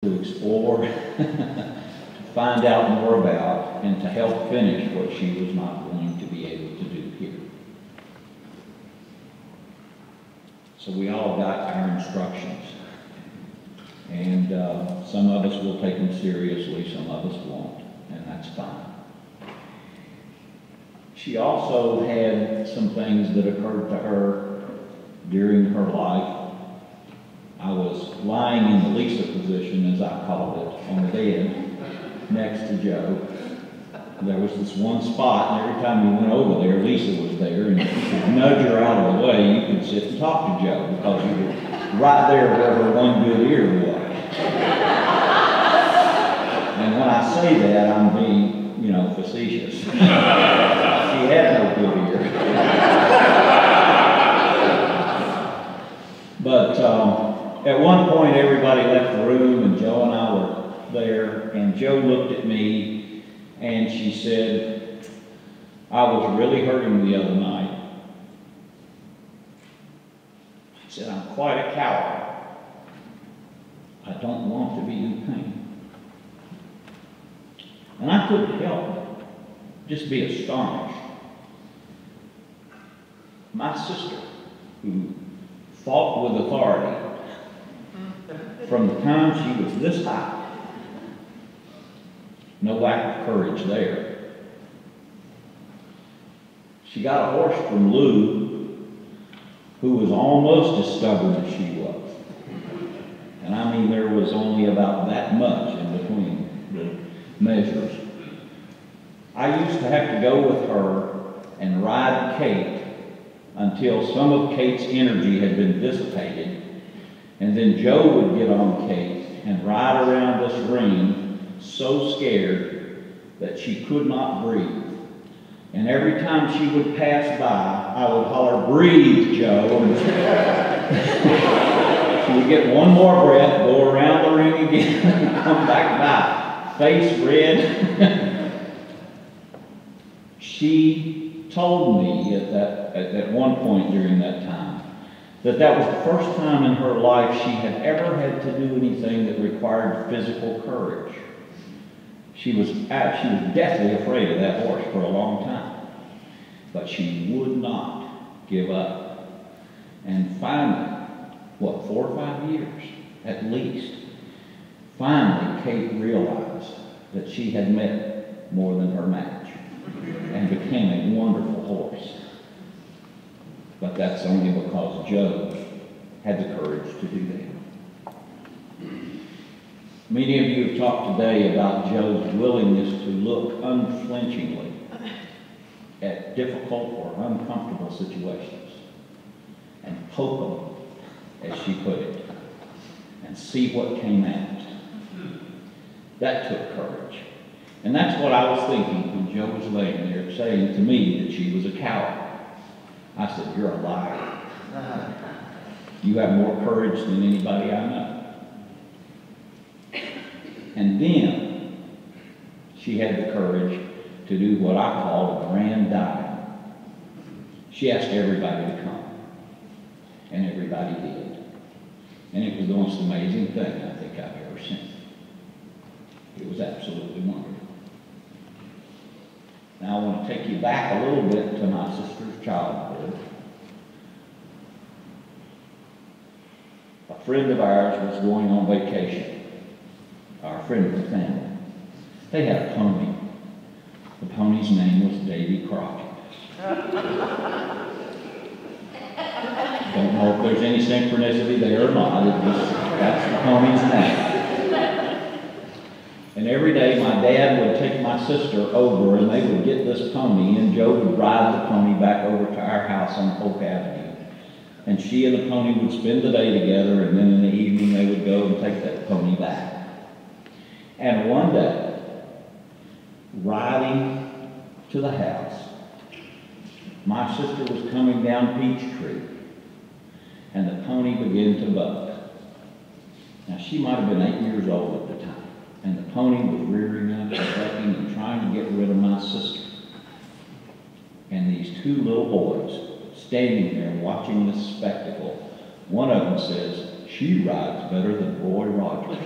to explore, to find out more about, and to help finish what she was not going to be able to do here. So we all got our instructions, and some of us will take them seriously, some of us won't, and that's fine. She also had some things that occurred to her during her life. I was lying in the Lisa position, as I called it, on the bed next to Jo. There was this one spot, and every time you went over there, Lisa was there, and if you could nudge her out of the way, you could sit and talk to Jo, because you were right there where her one good ear was. And when I say that, I'm being, facetious. She had no good ear. But at one point, everybody left the room, and Jo and I were there, and Jo looked at me, and she said, "I was really hurting the other night." She said, "I'm quite a coward. I don't want to be in pain." And I couldn't help but just be astonished. My sister, who fought with authority from the time she was this high, no lack of courage there. She got a horse from Lou, who was almost as stubborn as she was. And I mean, there was only about that much in between the measures. I used to have to go with her and ride Kate until some of Kate's energy had been dissipated. And then Jo would get on Kate and ride around this ring so scared that she could not breathe. And every time she would pass by, I would holler, "Breathe, Jo." And she would get one more breath, go around the ring again, and come back by, face red. She told me at one point during that time, that was the first time in her life she had ever had to do anything that required physical courage. She was deathly afraid of that horse for a long time, but she would not give up. And finally, 4 or 5 years at least, finally Kate realized that she had met more than her match and became a wonderful horse. But that's only because Jo had the courage to do that. Many of you have talked today about Jo's willingness to look unflinchingly at difficult or uncomfortable situations and poke them, as she put it, and see what came out. That took courage. And that's what I was thinking when Jo was laying there saying to me that she was a coward. I said, "You're a liar. You have more courage than anybody I know." And then she had the courage to do what I call a grand dive. She asked everybody to come, and everybody did. And it was the most amazing thing I think I've ever seen. It was absolutely wonderful. Now I want to take you back a little bit to my sister's childhood. A friend of ours was going on vacation. Our friend of the family. They had a pony. The pony's name was Davy Crockett. Don't know if there's any synchronicity there or not. That's the pony's name. And every day my dad would take my sister over, and they would get this pony, and Jo would ride the pony back over to our house on Oak Avenue. And she and the pony would spend the day together, and then in the evening they would go and take that pony back. And one day, riding to the house, my sister was coming down Peachtree, and the pony began to buck. Now she might have been 8 years old at the time. And the pony was rearing up and bucking and trying to get rid of my sister. And these two little boys standing there watching this spectacle, one of them says, "She rides better than Roy Rogers."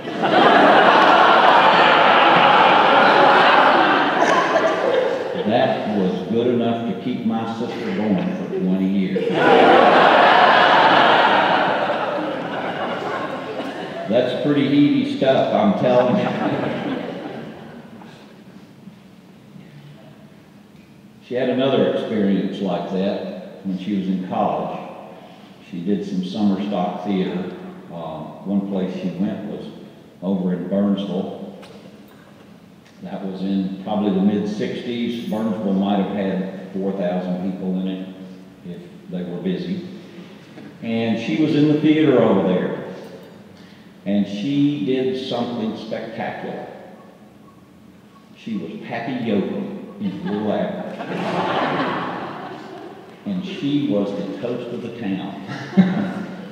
heady stuff, I'm telling you. She had another experience like that when she was in college. She did some summer stock theater. One place she went was over in Burnsville. That was in probably the mid-60s. Burnsville might have had 4,000 people in it if they were busy. And she was in the theater over there. And she did something spectacular. She was Pappy Yokel in Little Average. And she was the toast of the town.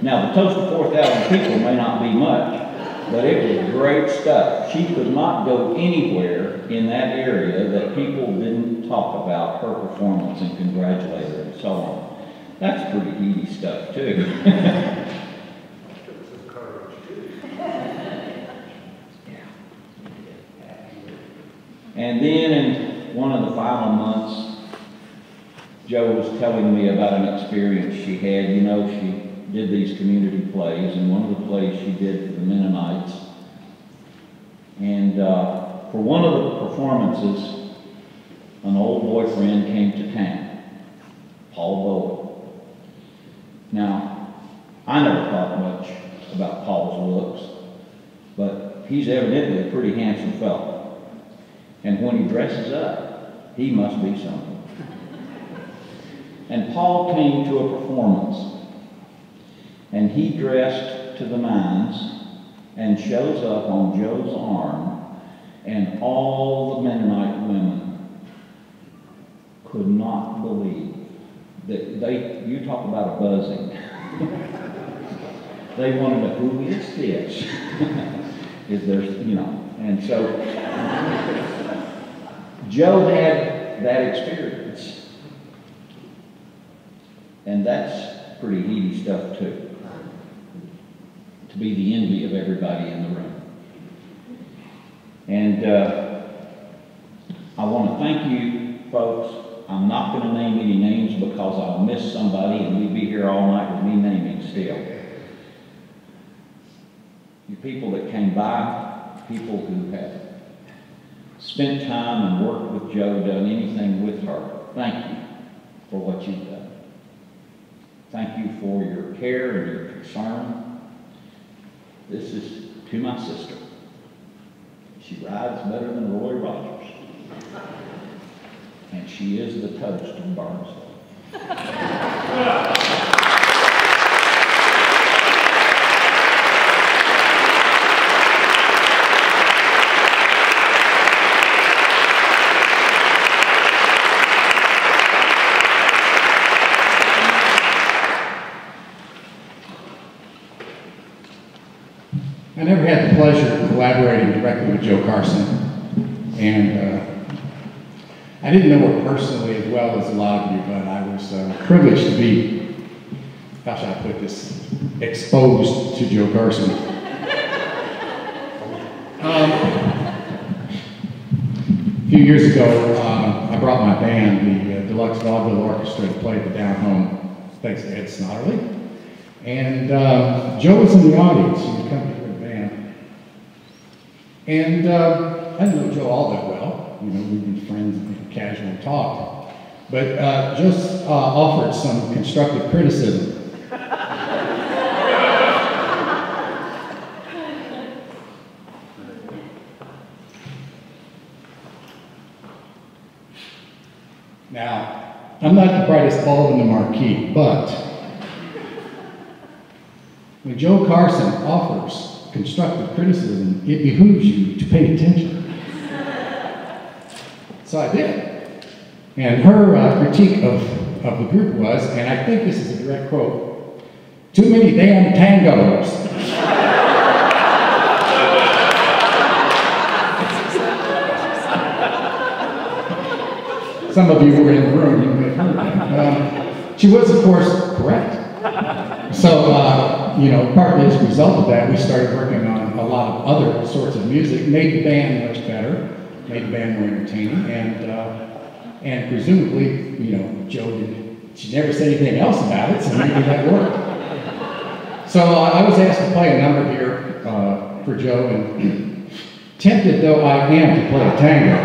Now, the toast of 4,000 people may not be much, but it was great stuff. She could not go anywhere in that area that people didn't talk about her performance and congratulate her and so on. That's pretty heady stuff, too. And then in one of the final months, Jo was telling me about an experience she had. You know, she did these community plays, and one of the plays she did for the Mennonites. And for one of the performances, an old boyfriend came to town, Paul Bowen. Now, I never thought much about Paul's looks, but he's evidently a pretty handsome fellow. And when he dresses up, he must be something. And Paul came to a performance, and he dressed to the nines and shows up on Jo's arm, and all the Mennonite women could not believe that you talk about a buzzing. They wanted to know, who is this? Is there, you know, and so Jo had that experience. And that's pretty heady stuff too. To be the envy of everybody in the room. And I want to thank you, folks. I'm not going to name any names because I'll miss somebody and we'd be here all night with me naming still. You people that came by, people who have spent time and worked with Jo, done anything with her, thank you for what you've done. Thank you for your care and your concern. This is to my sister. She rides better than Roy Rogers. And she is the toast of Burnsville. I never had the pleasure of collaborating directly with Jo Carson, and I didn't know her personally as well as a lot of you, but I was privileged to be, how shall I put this, exposed to Jo Carson. A few years ago, I brought my band, the Deluxe Vaudeville Orchestra, to play at the Down Home, thanks to Ed Snotterly. And Jo was in the audience. She was coming to the band. And I didn't know Jo all that well. You know, we'd been friends and casual talk. But just offered some constructive criticism. Now, I'm not the brightest bulb in the marquee, but when Jo Carson offers constructive criticism, it behooves you to pay attention. So I did. And her critique of the group was, and I think this is a direct quote, "Too many damn tangos." Some of you were in the room. You may have heard that. She was, of course, correct. So, you know, partly as a result of that, we started working on a lot of other sorts of music, made the band much better, made the band more entertaining, and presumably, you know, Jo she never said anything else about it, so maybe that worked. So I was asked to play a number here, for Jo, and tempted though I am to play a tango.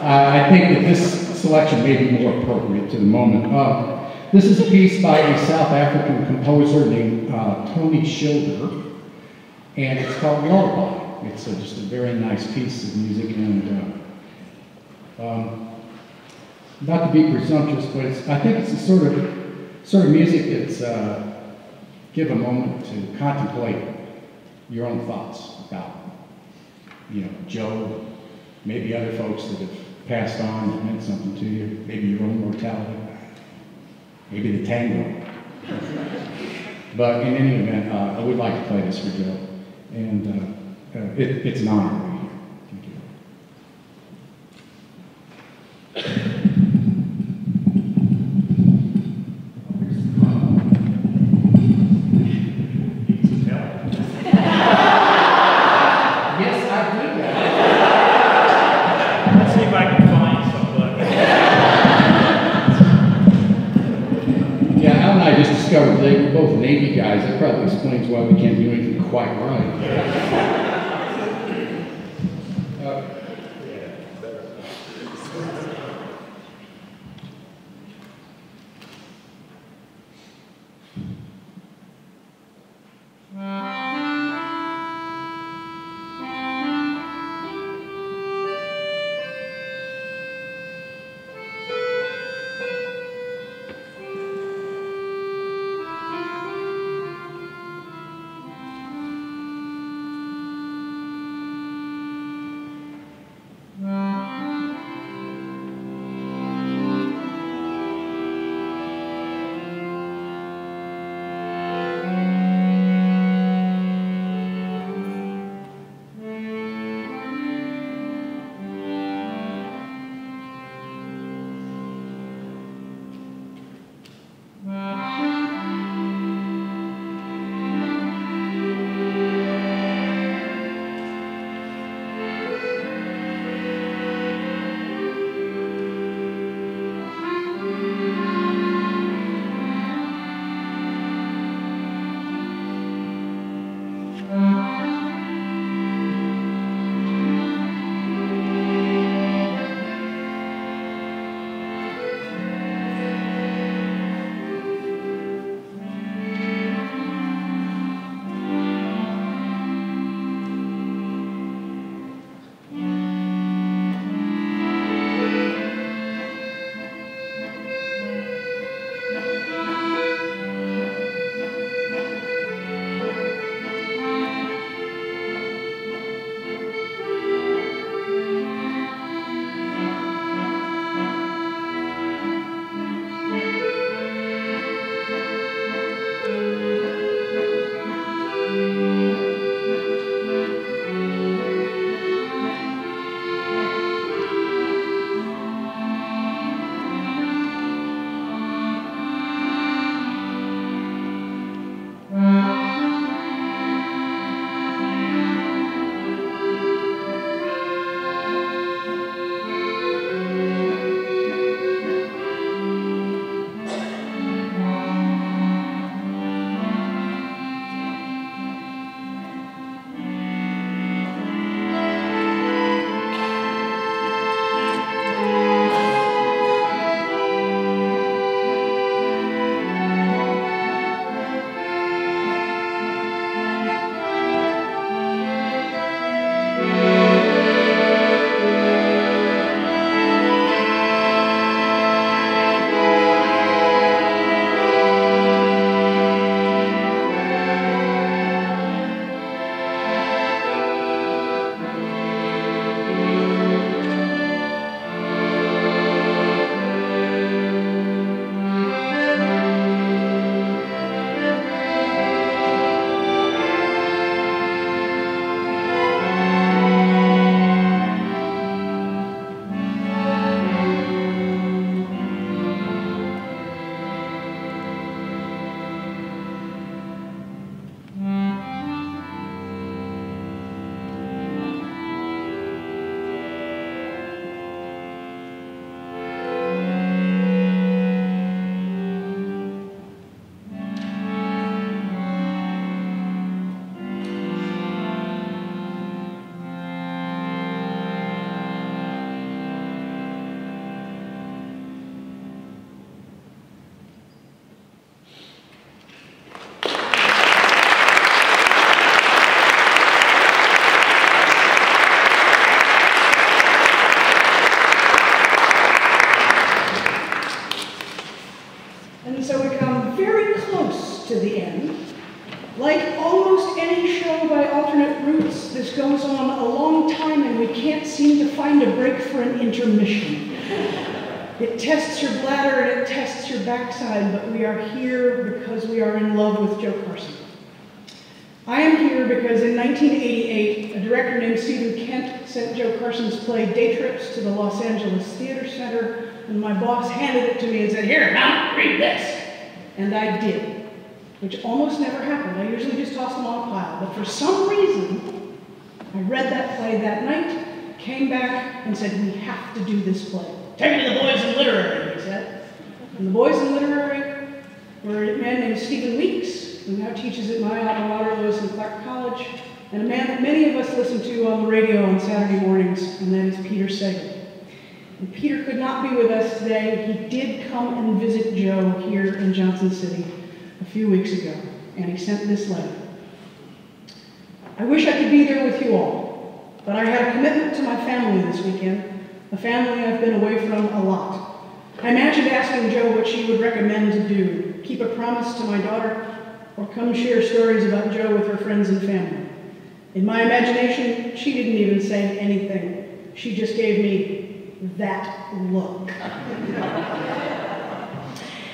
I think that this selection may be more appropriate to the moment. This is a piece by a South African composer named Tony Schilder, and it's called Lullaby. It's just a very nice piece of music, and not to be presumptuous, but I think it's the sort of music that's give a moment to contemplate your own thoughts about, Jo, maybe other folks that have passed on that meant something to you, maybe your own mortality, maybe the tango. But in any event, I would like to play this for Jo, and it's an honor to be here. Thank you. Yes, I do that. Let's see if I can find somebody. Yeah, Al and I just discovered they were both Navy guys. That probably explains why we can't do anything quite right. Like almost any show by alternate routes, this goes on a long time and we can't seem to find a break for an intermission. It tests your bladder and it tests your backside, but we are here because we are in love with Jo Carson. I am here because in 1988, a director named Stephen Kent sent Jo Carson's play Day Trips to the Los Angeles Theater Center, and my boss handed it to me and said, "Here, now, read this." And I did, which almost never happened. I usually just toss them on a pile, but for some reason, I read that play that night, came back, and said, "We have to do this play. Take me to the boys in literary," he said. And the boys in literary were a man named Stephen Weeks, who now teaches at my alma mater, Lewis and Clark College, and a man that many of us listen to on the radio on Saturday mornings, and that is Peter Sagal. And Peter could not be with us today. He did come and visit Jo here in Johnson City a few weeks ago, and he sent this letter. "I wish I could be there with you all, but I had a commitment to my family this weekend, a family I've been away from a lot. I imagined asking Jo what she would recommend to do, keep a promise to my daughter, or come share stories about Jo with her friends and family. In my imagination, she didn't even say anything. She just gave me that look."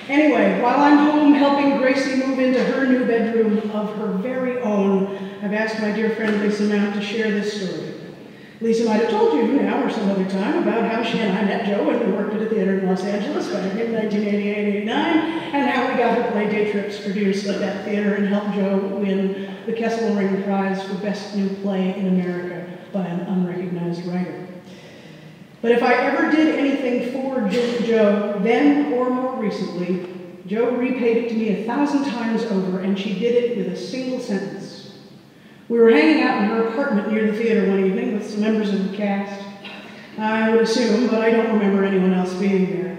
Anyway, while I'm home helping Gracie move into her new bedroom of her very own, I've asked my dear friend Lisa Mount to share this story. Lisa might have told you now or some other time about how she and I met Jo when we worked at a theater in Los Angeles back in 1988-89, and how we got her play Day Trips produced at that theater and helped Jo win the Kesselring Prize for Best New Play in America by an unrecognized writer. But if I ever did anything for Jo, then or more recently, Jo repaid it to me 1,000 times over, and she did it with a single sentence. We were hanging out in her apartment near the theater one evening with some members of the cast. I would assume, but I don't remember anyone else being there.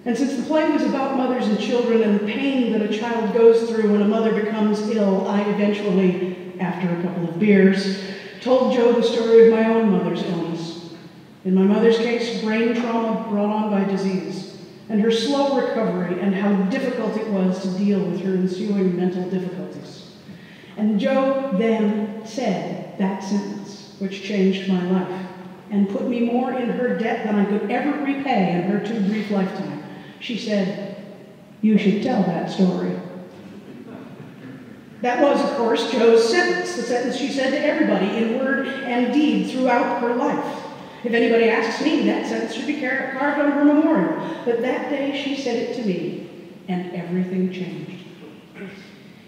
And since the play was about mothers and children and the pain that a child goes through when a mother becomes ill, I eventually, after a couple of beers, told Jo the story of my own mother's illness. In my mother's case, brain trauma brought on by disease, and her slow recovery and how difficult it was to deal with her ensuing mental difficulties. And Jo then said that sentence, which changed my life and put me more in her debt than I could ever repay in her too brief lifetime. She said, "You should tell that story." That was, of course, Jo's sentence, the sentence she said to everybody in word and deed throughout her life. If anybody asks me, that sentence should be carved on her memorial. But that day she said it to me, and everything changed.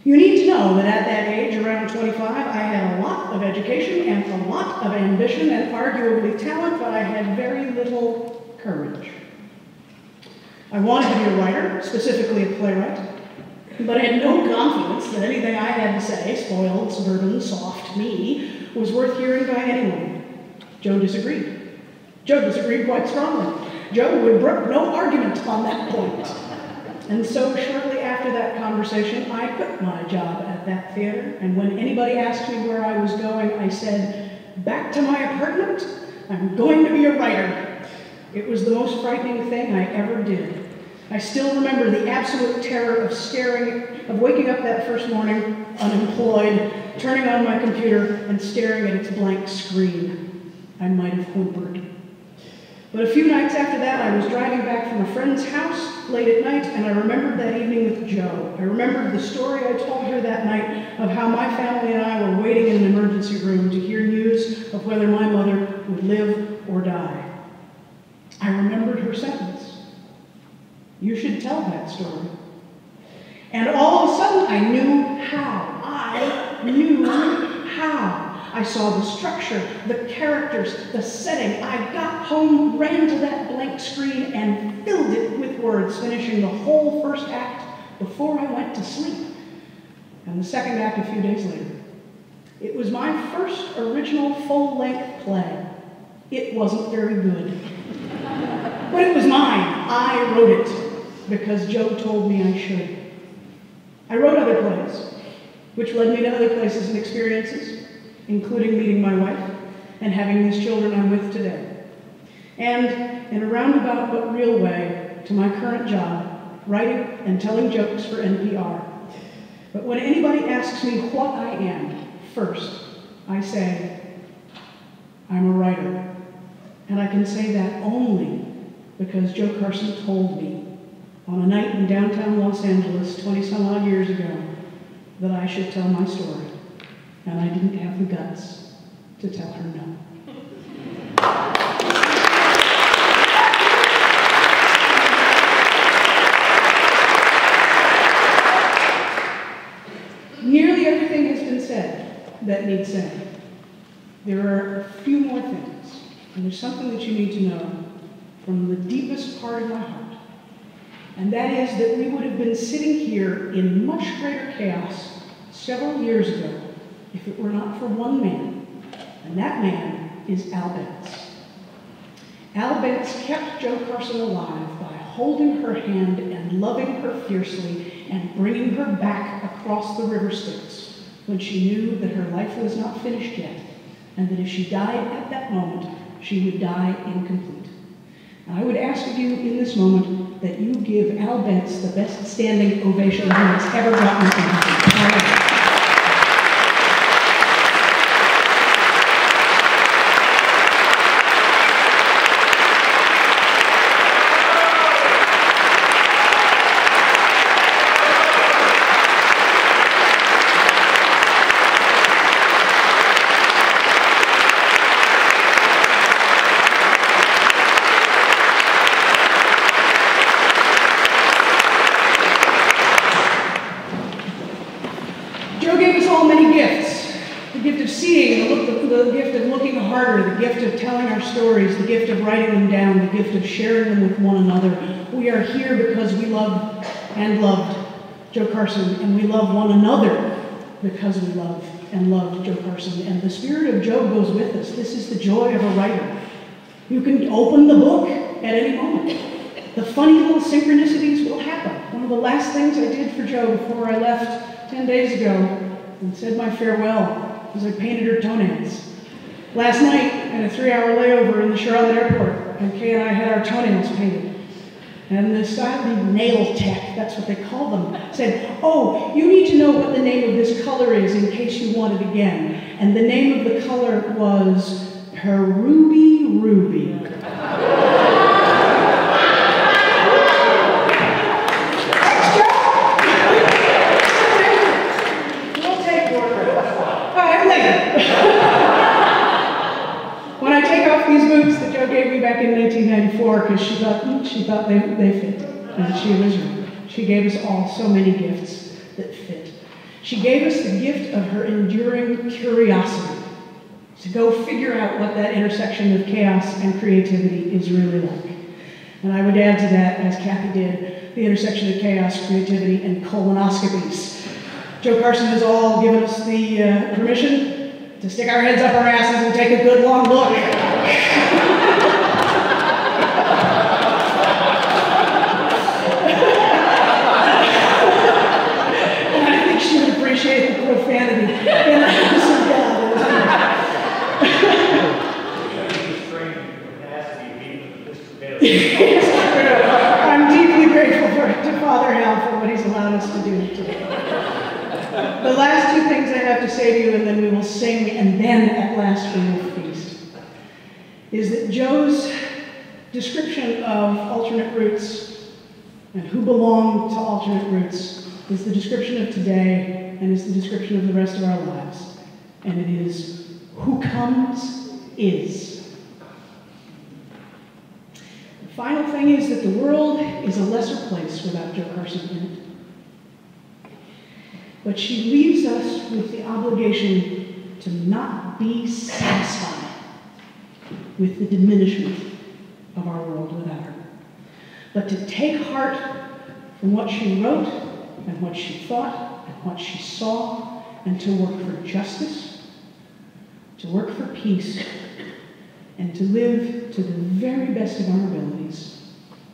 You need to know that at that age, around 25, I had a lot of education and a lot of ambition and arguably talent, but I had very little courage. I wanted to be a writer, specifically a playwright, but I had no confidence that anything I had to say, spoiled, suburban, soft me, was worth hearing by anyone. Jo disagreed. Jo disagreed quite strongly. Jo would brook no argument on that point. And so shortly after that conversation, I quit my job at that theater, and when anybody asked me where I was going, I said, "Back to my apartment? I'm going to be a writer." It was the most frightening thing I ever did. I still remember the absolute terror of waking up that first morning, unemployed, turning on my computer, and staring at its blank screen. I might have whimpered. But a few nights after that, I was driving back from a friend's house late at night, and I remembered that evening with Jo. I remembered the story I told her that night of how my family and I were waiting in an emergency room to hear news of whether my mother would live or die. I remembered her sentence. "You should tell that story." And all of a sudden, I knew how. I knew how. I saw the structure, the characters, the setting. I got home, ran to that blank screen, and filled it with words, finishing the whole first act before I went to sleep. And the second act a few days later. It was my first original full-length play. It wasn't very good. But it was mine. I wrote it because Jo told me I should. I wrote other plays, which led me to other places and experiences, including meeting my wife and having these children I'm with today. And in a roundabout but real way, to my current job, writing and telling jokes for NPR. But when anybody asks me what I am, first, I say, I'm a writer. And I can say that only because Jo Carson told me on a night in downtown Los Angeles 20-some odd years ago that I should tell my story. And I didn't have the guts to tell her no. Nearly everything has been said that needs saying. There are a few more things, and there's something that you need to know from the deepest part of my heart. And that is that we would have been sitting here in much greater chaos several years ago if it were not for one man, and that man is Al Betts. Al Betts kept Jo Carson alive by holding her hand and loving her fiercely and bringing her back across the river Styx when she knew that her life was not finished yet, and that if she died at that moment, she would die incomplete. And I would ask of you in this moment that you give Al Betts the best standing ovation he has ever gotten in his entire life. Jo gave us all many gifts. The gift of seeing, the gift of looking harder, the gift of telling our stories, the gift of writing them down, the gift of sharing them with one another. We are here because we love and loved Jo Carson, and we love one another because we love and loved Jo Carson. And the spirit of Jo goes with us. This is the joy of a writer. You can open the book at any moment. The funny little synchronicities will happen. One of the last things I did for Jo before I left 10 days ago and said my farewell was I painted her toenails. Last night, in a 3-hour layover in the Charlotte airport, and Kay and I had our toenails painted. And the nail tech, that's what they call them, said, oh, you need to know what the name of this color is in case you want it again. And the name of the color was Peruby Ruby. When I take off these boots that Jo gave me back in 1994, because she thought they fit, and she was right. She gave us all so many gifts that fit. She gave us the gift of her enduring curiosity to go figure out what that intersection of chaos and creativity is really like. And I would add to that, as Kathy did, the intersection of chaos, creativity, and colonoscopies. Jo Carson has all given us the permission to stick our heads up our asses and take a good long look. And I think she would appreciate the profanity in the house of God. I'm deeply grateful to Father Hal for what he's allowed us to do today. The last two things I have to say to you, and then we will sing, and then at last we will feast, is that Jo's description of alternate roots and who belong to alternate roots is the description of today and is the description of the rest of our lives. And it is, who comes is. The final thing is that the world is a lesser place without Jo Carson in it. But she leaves us with the obligation to not be satisfied with the diminishment of our world without her, but to take heart from what she wrote and what she thought and what she saw, and to work for justice, to work for peace, and to live to the very best of our abilities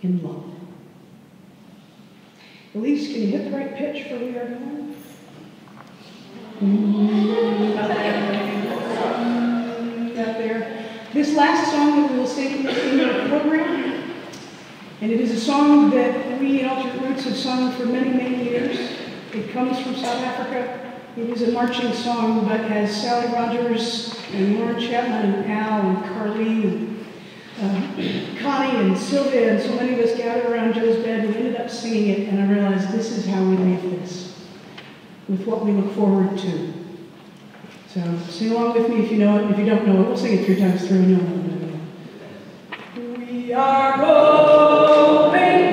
in love. Elise, can you hit the right pitch for We Are Going? Out there. This last song that we will sing is in our program, and it is a song that we in Alternate Roots have sung for many, many years. It comes from South Africa. It is a marching song, but as Sally Rogers and Lauren Chapman and Al and Carlene and Connie and Sylvia and so many of us gathered around Joe's bed, we ended up singing it, and I realized this is how we leave this, with what we look forward to. So sing along with me if you know it. If you don't know it, we'll sing it 3 times through and you'll know it. We are going,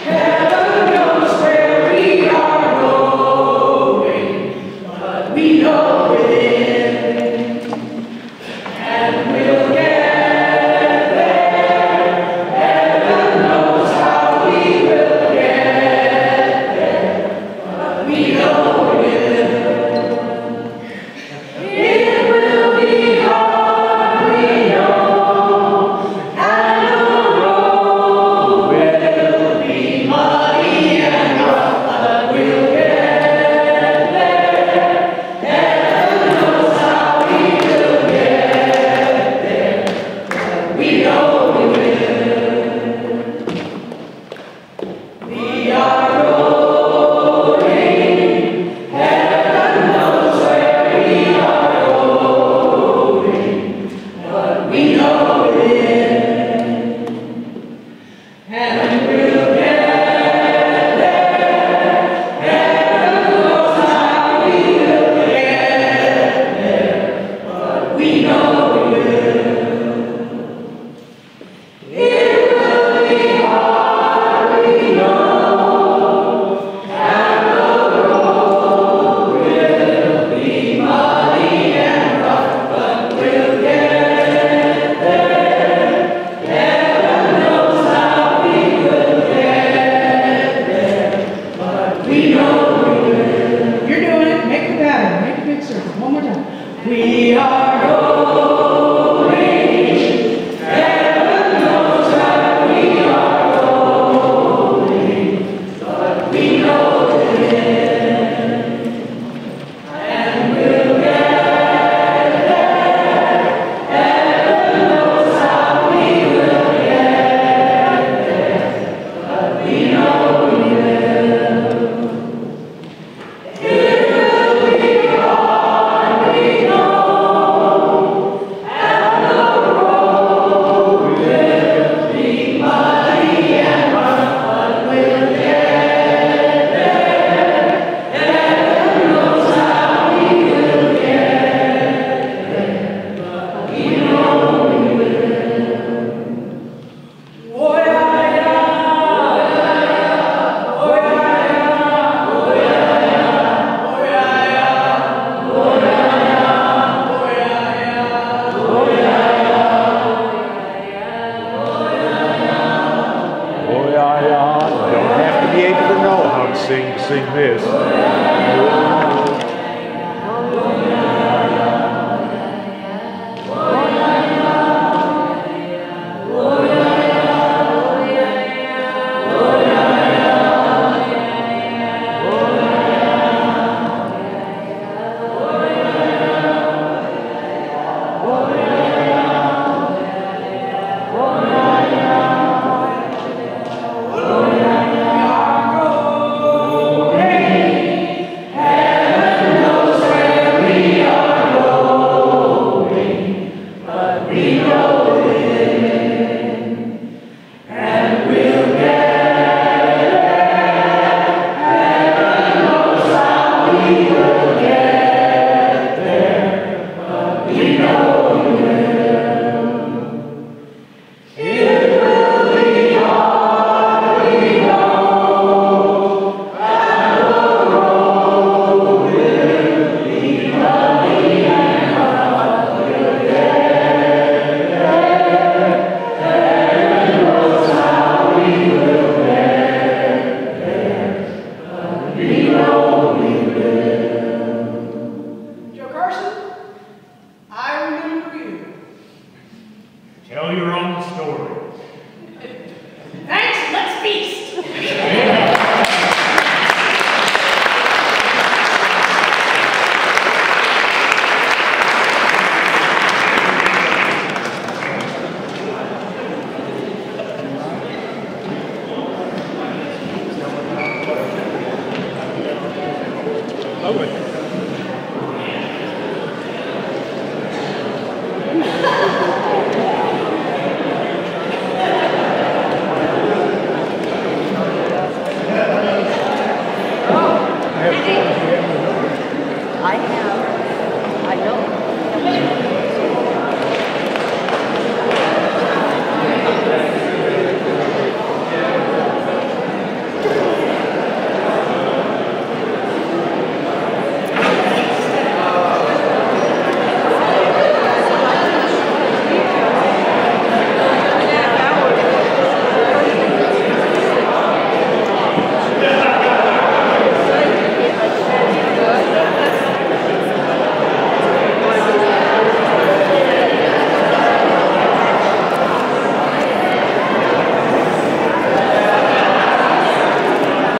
heaven knows where we are going, but we know it, and we'll get there. Heaven knows how we will get there, but we know it. It will be hard, we know, and the road will be muddy and rough, but we'll get there. Heaven knows how we will get there, but we know we will. We are going, heaven knows where we are going, but we know it, and we'll get there. Heaven knows how we will get there, but we know we will. It will be hard, we know, and the road will be muddy and rough, but we'll get there. Heaven knows how we will get there, but we know we will. You're doing it. Make the pattern. Make a big circle. One more time. We are going.